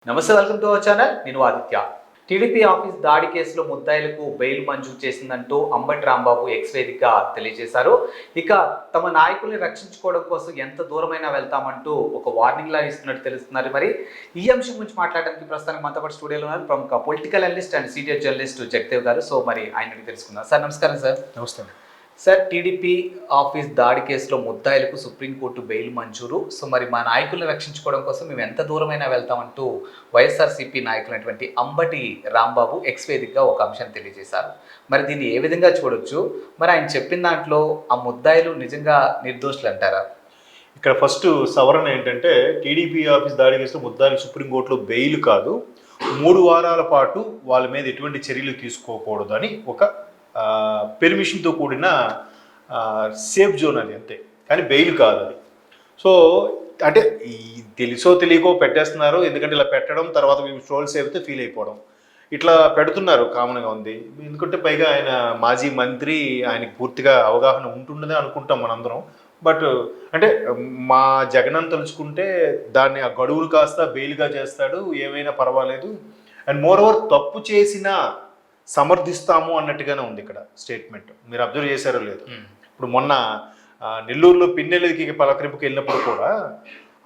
నమస్తే, welcome to our channel. నేను Aditya. TDP office దాడి కేసులో ముద్దాయిలకు బెయిల్ మంజూరు చేసిందంటూ అంబటి రాంబాబు ఎక్స్ వేదికగా తెలియజేశారు. ఇక తమ నాయకుల్ని రక్షించుకోవడం కోసం ఎంత దూరమైనా వెళ్తామంటూ ఒక వార్నింగ్ లా ఇస్తున్నట్టు తెలుస్తున్నారు. మరి ఈ అంశం గురించి మాట్లాడడానికి ప్రస్తుతానికి మనతో పాటు స్టూడియోలో ఉన్నారు ప్రముఖ political analyst and senior journalist Jagdev గారు. సో మరి ఆయనకి తెలుసుకుందాం. సార్ నమస్కారం. సార్ నమస్తే. సార్, టీడీపీ ఆఫీస్ దాడి కేసులో ముద్దాయిలకు సుప్రీంకోర్టు బెయిల్ మంజూరు. సో మరి మా నాయకుల్ని రక్షించుకోవడం కోసం మేము ఎంత దూరమైనా వెళ్తామంటూ వైఎస్ఆర్సీపీ నాయకులైనటువంటి అంబటి రాంబాబు ఎక్స్ వేదికగా ఒక అంశాన్ని తెలియజేశారు. మరి దీన్ని ఏ విధంగా చూడొచ్చు? మరి ఆయన చెప్పిన దాంట్లో ఆ ముద్దాయిలు నిజంగా నిర్దోషులు అంటారా? ఇక్కడ ఫస్ట్ సవరణ ఏంటంటే టీడీపీ ఆఫీస్ దాడి కేసులో ముద్దాయిలు సుప్రీంకోర్టులో బెయిల్ కాదు, 3 వారాల పాటు వాళ్ళ మీద ఎటువంటి చర్యలు తీసుకోకూడదు అని ఒక పెర్మిషన్తో కూడిన సేఫ్ జోన్ అది, అంతే. కానీ బెయిల్ కాదు అది. సో అంటే ఈ తెలుసో తెలియకో పెట్టేస్తున్నారు. ఎందుకంటే ఇలా పెట్టడం తర్వాత మేము ట్రోల్స్ అయితే ఫీల్ అయిపోవడం ఇట్లా పెడుతున్నారు కామన్గా ఉంది. ఎందుకంటే పైగా ఆయన మాజీ మంత్రి, ఆయనకి పూర్తిగా అవగాహన ఉంటుండదే అనుకుంటాం మనందరం. బట్ అంటే మా జగన్ తలుచుకుంటే దాన్ని ఆ గడువులు కాస్త బెయిల్గా చేస్తాడు, ఏమైనా పర్వాలేదు. అండ్ మోర్ ఓవర్ తప్పు చేసినా సమర్థిస్తాము అన్నట్టుగానే ఉంది ఇక్కడ స్టేట్మెంట్. మీరు అబ్జర్వ్ చేశారో లేదు? ఇప్పుడు మొన్న నెల్లూరులో పిన్నెలకి పలకరింపుకి వెళ్ళినప్పుడు కూడా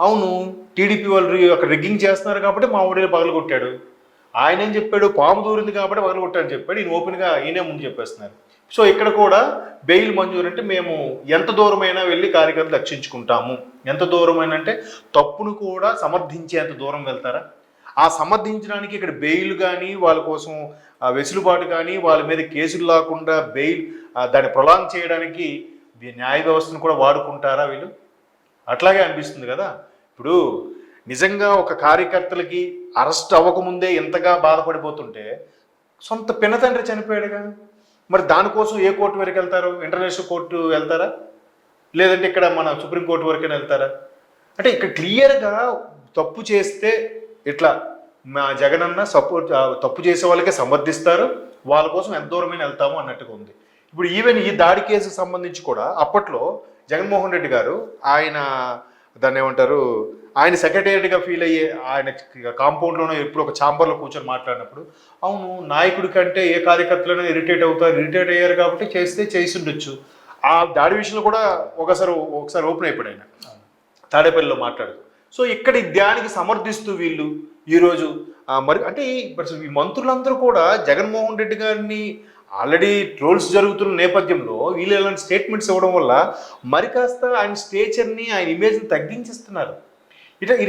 అవును టీడీపీ వాళ్ళు అక్కడ రిగ్గింగ్ చేస్తున్నారు కాబట్టి మా ఊడిలో పగలగొట్టాడు. ఆయన ఏం చెప్పాడు? పాము దూరింది కాబట్టి పగలగొట్టాడని చెప్పాడు. ఈయన ఓపెన్గా ఈయనే ముందు చెప్పేస్తున్నారు. సో ఇక్కడ కూడా బెయిల్ మంజూరు అంటే మేము ఎంత దూరమైనా వెళ్ళి కార్యకర్తలు రక్షించుకుంటాము. ఎంత దూరమైనా అంటే తప్పును కూడా సమర్థించేంత దూరం వెళ్తారా? ఆ సమర్థించడానికి ఇక్కడ బెయిల్ కానీ వాళ్ళ కోసం వెసులుబాటు కానీ వాళ్ళ మీద కేసులు లేకుండా బెయిల్ దాన్ని ప్రొలాంగ్ చేయడానికి న్యాయ వ్యవస్థను కూడా వాడుకుంటారా వీళ్ళు? అట్లాగే అనిపిస్తుంది కదా. ఇప్పుడు నిజంగా ఒక కార్యకర్తలకి అరెస్ట్ అవ్వకముందే ఎంతగా బాధపడిపోతుంటే సొంత పినతండ్రి చనిపోయాడుగా, మరి దానికోసం ఏ కోర్టు వరకు వెళ్తారు? ఇంటర్నేషనల్ కోర్టు వెళ్తారా? లేదంటే ఇక్కడ మన సుప్రీంకోర్టు వరకైనా వెళ్తారా? అంటే ఇక్కడ క్లియర్గా తప్పు చేస్తే ఇట్లా మా జగనన్న సపోర్ట్, తప్పు చేసే వాళ్ళకే సమర్థిస్తారు, వాళ్ళ కోసం ఎంత దూరమైన వెళ్తాము అన్నట్టుగా ఉంది. ఇప్పుడు ఈవెన్ ఈ దాడి కేసుకు సంబంధించి కూడా అప్పట్లో జగన్మోహన్ రెడ్డి గారు ఆయన దాన్ని ఏమంటారు, ఆయన సెక్రటేరియట్గా ఫీల్ అయ్యే ఆయన కాంపౌండ్లోనో ఎప్పుడు ఒక ఛాంబర్లో కూర్చొని మాట్లాడినప్పుడు అవును నాయకుడి కంటే ఏ కార్యకర్తలైనా ఇరిటేట్ అవుతారు, ఇరిటేట్ అయ్యారు కాబట్టి చేసి ఉండొచ్చు. ఆ దాడి విషయంలో కూడా ఒకసారి ఓపెన్ అయిపోయాడు ఆయన తాడేపల్లిలో మాట్లాడుతూ. సో ఇక్కడ దానికి సమర్థిస్తూ వీళ్ళు ఈరోజు మరి అంటే ఈ మంత్రులందరూ కూడా జగన్మోహన్ రెడ్డి గారిని ఆల్రెడీ ట్రోల్స్ జరుగుతున్న నేపథ్యంలో వీళ్ళు ఇలాంటి స్టేట్మెంట్స్ ఇవ్వడం వల్ల మరి కాస్త ఆయన స్టేచర్ని, ఆయన ఇమేజ్ని తగ్గించేస్తున్నారు.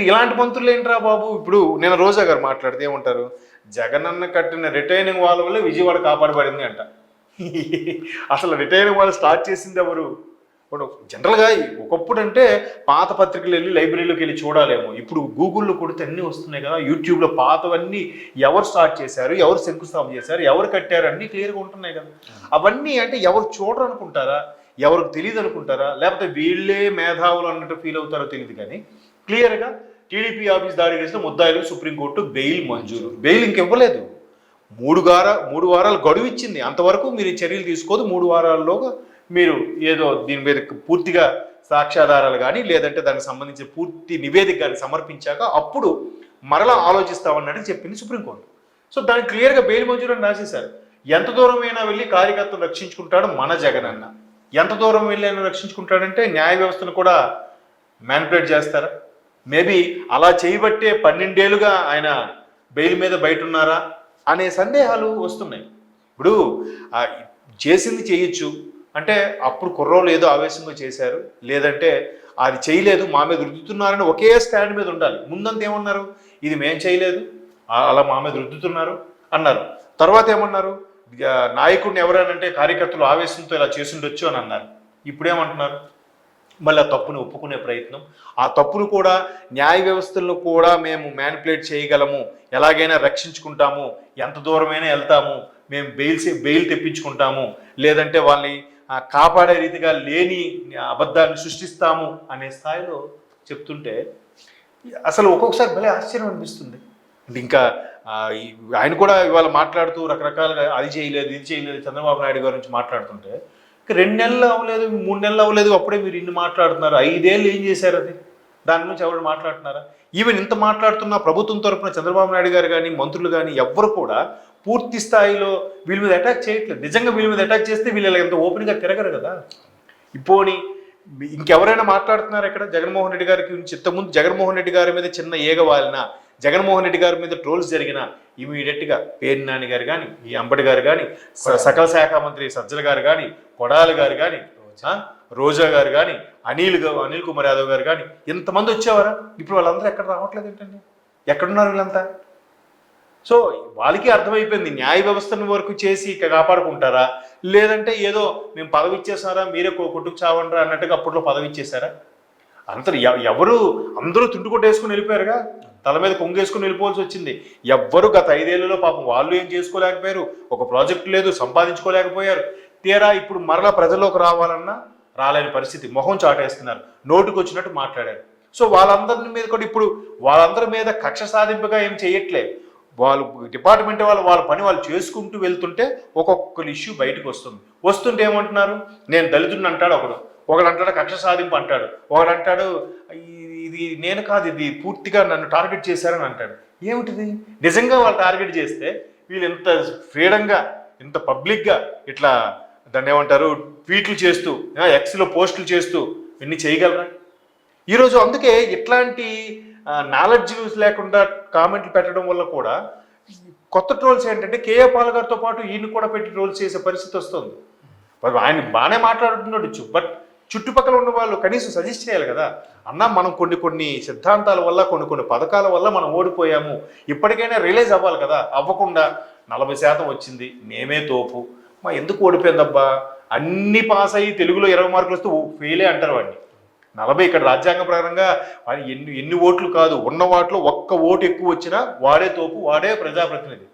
ఇలాంటి మంత్రులు ఏంట్రా బాబు? ఇప్పుడు నేను రోజా గారు మాట్లాడితే ఏమంటారు? జగనన్న కట్టిన రిటైనింగ్ వాళ్ళ వల్ల విజయవాడ కాపాడబడింది అంట. అసలు రిటైనింగ్ వాళ్ళు స్టార్ట్ చేసింది ఎవరు? జనరల్గా ఒకప్పుడు అంటే పాత పత్రికలు వెళ్ళి లైబ్రరీలోకి వెళ్ళి చూడాలేమో, ఇప్పుడు గూగుల్లో కొడితే అన్నీ వస్తున్నాయి కదా, యూట్యూబ్లో పాతవన్నీ ఎవరు స్టార్ట్ చేశారు, ఎవరు శంకుస్థాపన చేశారు, ఎవరు కట్టారు అన్నీ క్లియర్గా ఉంటున్నాయి కదా. అవన్నీ అంటే ఎవరు చూడరు అనుకుంటారా, ఎవరికి తెలియదు అనుకుంటారా, లేకపోతే వీళ్ళే మేధావులు అన్నట్టు ఫీల్ అవుతారో తెలియదు. కానీ క్లియర్గా టీడీపీ ఆఫీస్ దాడి కేసులో ముద్దాయిలు సుప్రీంకోర్టు బెయిల్ మంజూరు. బెయిల్ ఇంకివ్వలేదు, 3 వారాలు గడువు ఇచ్చింది. అంతవరకు మీరు చర్యలు తీసుకోదు. 3 వారాల్లోగా మీరు ఏదో దీని మీద పూర్తిగా సాక్ష్యాధారాలు కానీ లేదంటే దానికి సంబంధించిన పూర్తి నివేదిక కానీ సమర్పించాక అప్పుడు మరలా ఆలోచిస్తామన్నట్టు చెప్పింది సుప్రీంకోర్టు. సో దానికి క్లియర్గా బెయిల్ మంజూరు అని రాసేశారు. ఎంత దూరమైనా వెళ్ళి కార్యకర్తను రక్షించుకుంటాడు మన జగనన్న. ఎంత దూరం వెళ్ళి ఆయన రక్షించుకుంటాడంటే న్యాయ వ్యవస్థను కూడా మ్యానిపులేట్ చేస్తారా? మేబీ అలా చేయబట్టే 12 ఏళ్ళుగా ఆయన బెయిల్ మీద బయట ఉన్నారా అనే సందేహాలు వస్తున్నాయి. ఇప్పుడు చేసింది చేయొచ్చు అంటే అప్పుడు కుర్రోళ్ళు ఏదో ఆవేశంగా చేశారు, లేదంటే అది చేయలేదు మా మీద రుద్దుతున్నారని ఒకే స్టాండ్ మీద ఉండాలి. ముందంతా ఏమన్నారు? ఇది మేం చేయలేదు, అలా మా మీద రుద్దుతున్నారు అన్నారు. తర్వాత ఏమన్నారు? నాయకుడిని ఎవరైనా కార్యకర్తలు ఆవేశంతో ఇలా చేసుండొచ్చు అని అన్నారు. ఇప్పుడేమంటున్నారు? మళ్ళీ ఆ తప్పును ఒప్పుకునే ప్రయత్నం. ఆ తప్పును కూడా న్యాయ వ్యవస్థల్లో కూడా మేము మ్యానిపులేట్ చేయగలము, ఎలాగైనా రక్షించుకుంటాము, ఎంత దూరమైనా వెళ్తాము, మేము బెయిల్ తెప్పించుకుంటాము, లేదంటే వాళ్ళని కాపాడే రీతిగా లేని అబద్ధాన్ని సృష్టిస్తాము అనే స్థాయిలో చెప్తుంటే అసలు ఒక్కొక్కసారి భలే ఆశ్చర్యం అనిపిస్తుంది. ఇంకా ఆయన కూడా ఇవాళ మాట్లాడుతూ రకరకాలుగా అది చేయలేదు, ఇది చేయలేదు, చంద్రబాబు నాయుడు గారి నుంచి మాట్లాడుతుంటే 2 నెలలు అవ్వలేదు, 3 నెలలు అవ్వలేదు, అప్పుడే మీరు ఇన్ని మాట్లాడుతున్నారు. 5 ఏళ్ళు ఏం చేశారు? అది దాని గురించి ఎవరు మాట్లాడుతున్నారా? ఈవెన్ ఇంత మాట్లాడుతున్న ప్రభుత్వం తరపున చంద్రబాబు నాయుడు గారు కానీ మంత్రులు కానీ ఎవ్వరు కూడా పూర్తి స్థాయిలో వీళ్ళ మీద అటాక్ చేయట్లేదు. నిజంగా వీళ్ళ మీద అటాక్ చేస్తే వీళ్ళు ఇలా ఎంత ఓపెన్గా తిరగరు కదా. ఇപ്പോని ఇంకెవరైనా మాట్లాడుతున్నారు ఇక్కడ జగన్మోహన్ రెడ్డి గారికి గురించి? ఇంతకుముందు జగన్మోహన్ రెడ్డి గారి మీద చిన్న ఏగవాలిన, జగన్మోహన్ రెడ్డి గారి మీద ట్రోల్స్ జరిగిన ఇమీడియట్గా పేర్ని నాని గారు కానీ, ఈ అంబటి గారు కానీ, సకల శాఖ మంత్రి సజ్జల గారు కానీ, కొడాలి గారు కానీ, రోజా గారు కానీ, అనిల్ కుమార్ యాదవ్ గారు కానీ, ఇంతమంది వచ్చేవారా? ఇప్పుడు వాళ్ళందరూ ఎక్కడ రావట్లేదు ఏంటండి? ఎక్కడున్నారు వీళ్ళంతా? సో వాళ్ళకి అర్థమైపోయింది, న్యాయ వ్యవస్థను వరకు చేసి కాపాడుకుంటారా, లేదంటే ఏదో మేము పదవి ఇచ్చేసారా, మీరే కొట్టుకు చావండ్రా అన్నట్టుగా అప్పట్లో పదవి ఇచ్చేసారా? ఎవరు అందరూ తుంటుకొట్టు వేసుకుని వెళ్ళిపోయారుగా, తల మీద కొంగేసుకుని వెళ్ళిపోవాల్సి వచ్చింది. ఎవ్వరు గత 5 ఏళ్లలో పాపం వాళ్ళు ఏం చేసుకోలేకపోయారు, ఒక ప్రాజెక్టు లేదు, సంపాదించుకోలేకపోయారు. తీరా ఇప్పుడు మరలా ప్రజల్లోకి రావాలన్నా రాలేని పరిస్థితి, మొహం చాటేస్తున్నారు, నోటుకు వచ్చినట్టు మాట్లాడారు. సో వాళ్ళందరి మీద కూడా ఇప్పుడు వాళ్ళందరి మీద కక్ష సాధింపుగా ఏం చేయట్లేదు. వాళ్ళు డిపార్ట్మెంట్ వాళ్ళ పని వాళ్ళు చేసుకుంటూ వెళ్తుంటే ఒక్కొక్కరు ఇష్యూ బయటకు వస్తుంటే ఏమంటున్నారు, నేను దళితుడిని అంటాడు ఒకడు అంటాడు కక్ష సాధింపు అంటాడు, ఒకడు అంటాడు ఇది నేను కాదు, ఇది పూర్తిగా నన్ను టార్గెట్ చేశారని అంటాడు. ఏమిటిది? నిజంగా వాళ్ళు టార్గెట్ చేస్తే వీళ్ళు ఇంత ఫ్రీడంగా, ఇంత పబ్లిక్గా ఇట్లా దాన్ని ఏమంటారు ట్వీట్లు చేస్తూ, ఎక్స్లో పోస్టులు చేస్తూ ఇన్ని చేయగలరా? ఈరోజు అందుకే ఇట్లాంటి నాలెడ్జ్ లేకుండా కామెంట్లు పెట్టడం వల్ల కూడా కొత్త ట్రోల్స్ ఏంటంటే కేఏ పాల్ గారితో పాటు ఈయన కూడా పెట్టి ట్రోల్స్ చేసే పరిస్థితి వస్తుంది. ఆయన బాగానే మాట్లాడుతుండొచ్చు, బట్ చుట్టుపక్కల ఉన్న వాళ్ళు కనీసం సజెస్ట్ చేయాలి కదా, అన్న మనం కొన్ని సిద్ధాంతాల వల్ల కొన్ని పథకాల వల్ల మనం ఓడిపోయాము, ఇప్పటికైనా రియలైజ్ అవ్వాలి కదా. అవ్వకుండా 40% వచ్చింది, మేమే తోపు, ఎందుకు ఓడిపోయిందబ్బా, అన్ని పాస్ అయ్యి తెలుగులో 20 మార్కులు వస్తే ఫెయిలే అంటారు వాడిని. 40 ఇక్కడ రాజ్యాంగ ప్రకారంగా ఎన్ని ఓట్లు కాదు, ఉన్న వాటిలో ఒక్క ఓటు ఎక్కువ వచ్చినా వాడే తోపు, వాడే ప్రజాప్రతినిధి.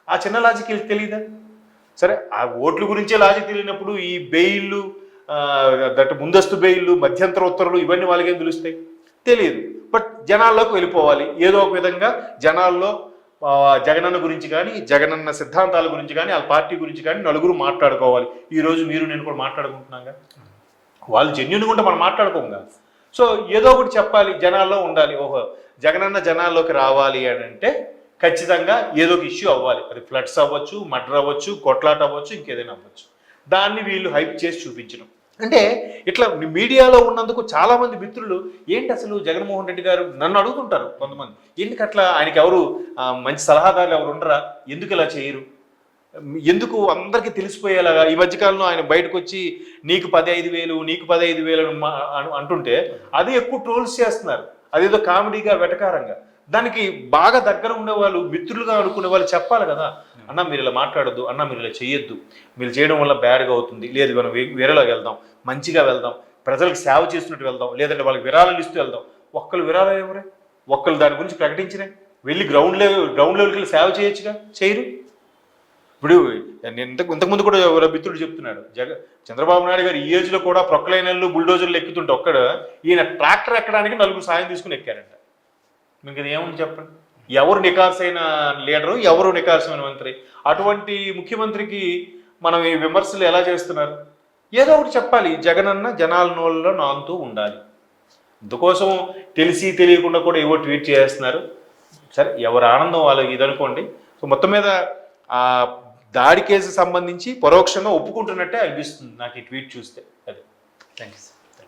ఆ చిన్న లాజిక్ తెలియదా? సరే, ఆ ఓట్ల గురించే లాజిక్ తెలియనప్పుడు ఈ బెయిళ్ళు, ముందస్తు బెయిళ్ళు, మధ్యంతర ఉత్తర్వులు ఇవన్నీ వాళ్ళకేం తెలుస్తాయి? తెలియదు. బట్ జనాల్లోకి వెళ్ళిపోవాలి ఏదో ఒక విధంగా. జనాల్లో జగనన్న గురించి కానీ, జగనన్న సిద్ధాంతాల గురించి కానీ, వాళ్ళ పార్టీ గురించి కానీ నలుగురు మాట్లాడుకోవాలి. ఈరోజు మీరు నేను కూడా మాట్లాడుకుంటున్నాగా, వాళ్ళు జెన్యున్గా ఉంటే మనం మాట్లాడుకోంగా. సో ఏదో ఒకటి చెప్పాలి, జనాల్లో ఉండాలి. ఓహో జగనన్న జనాల్లోకి రావాలి అని అంటే ఖచ్చితంగా ఏదో ఒక ఇష్యూ అవ్వాలి. అది ఫ్లడ్స్ అవ్వచ్చు, మర్డర్ అవ్వచ్చు, కొట్లాట అవ్వచ్చు, ఇంకేదైనా అవ్వచ్చు. దాన్ని వీళ్ళు హైప్ చేసి చూపించడం. అంటే ఇట్లా మీడియాలో ఉన్నందుకు చాలామంది మిత్రులు ఏంటి అసలు జగన్మోహన్ రెడ్డి గారు నన్ను అడుగుతుంటారు కొంతమంది, ఎందుకు అట్లా, ఆయనకి ఎవరు మంచి సలహాదారులు ఎవరు ఉండరా, ఎందుకు ఇలా చేయరు, ఎందుకు అందరికీ తెలిసిపోయేలాగా. ఈ మధ్యకాలంలో ఆయన బయటకు వచ్చి నీకు 15,000 నీకు 15,000 అంటుంటే అది ఎక్కువ ట్రోల్స్ చేస్తున్నారు, అదేదో కామెడీగా వెటకారంగా. దానికి బాగా దగ్గర ఉండేవాళ్ళు, మిత్రులుగా అనుకునే వాళ్ళు చెప్పాలి కదా, అన్న మీరు ఇలా మాట్లాడొద్దు, అన్న మీరు ఇలా చేయొద్దు, మీరు చేయడం వల్ల బ్యాడ్గా అవుతుంది, లేదు మనం వేరేలాగా వెళ్దాం, మంచిగా వెళ్దాం, ప్రజలకు సేవ చేస్తున్నట్టు వెళ్దాం, లేదంటే వాళ్ళకి విరాళాలు ఇస్తూ వెళ్దాం. ఒక్కరు విరాళాలు ఎవరే, ఒక్కరు దాని గురించి ప్రకటించినే, వెళ్ళి గ్రౌండ్ లెవెల్కి వెళ్ళి సేవ చేయొచ్చుగా, చేయరు. ఇప్పుడు నేను ఇంతకుముందు కూడా ఎవరో మిత్రుడు చెప్తున్నాడు, చంద్రబాబు నాయుడు గారు ఈ ఏజ్లో కూడా ప్రొక్లైనర్లు బుల్డోజర్లు ఎక్కుతుంటే ఒక్కడ ఈయన ట్రాక్టర్ ఎక్కడానికి 4 సాయం తీసుకుని ఎక్కారంట. మీకు ఇది ఏముంది చెప్పండి? ఎవరు నికార్సైన లీడరు, ఎవరు నికార్సైన మంత్రి? అటువంటి ముఖ్యమంత్రికి మనం ఈ విమర్శలు ఎలా చేస్తున్నారు? ఏదో ఒకటి చెప్పాలి. జగనన్న జనాల నోళ్ళలో నానుతూ ఉండాలి. అందుకోసం తెలిసి తెలియకుండా కూడా ఏవో ట్వీట్ చేస్తున్నారు. సరే, ఎవరి ఆనందం వాళ్ళకి ఇదనుకోండి. సో మొత్తం మీద ఆ దాడి కేసు సంబంధించి పరోక్షంగా ఒప్పుకుంటున్నట్టే అనిపిస్తుంది నాకు ఈ ట్వీట్ చూస్తే. అది. Thank you.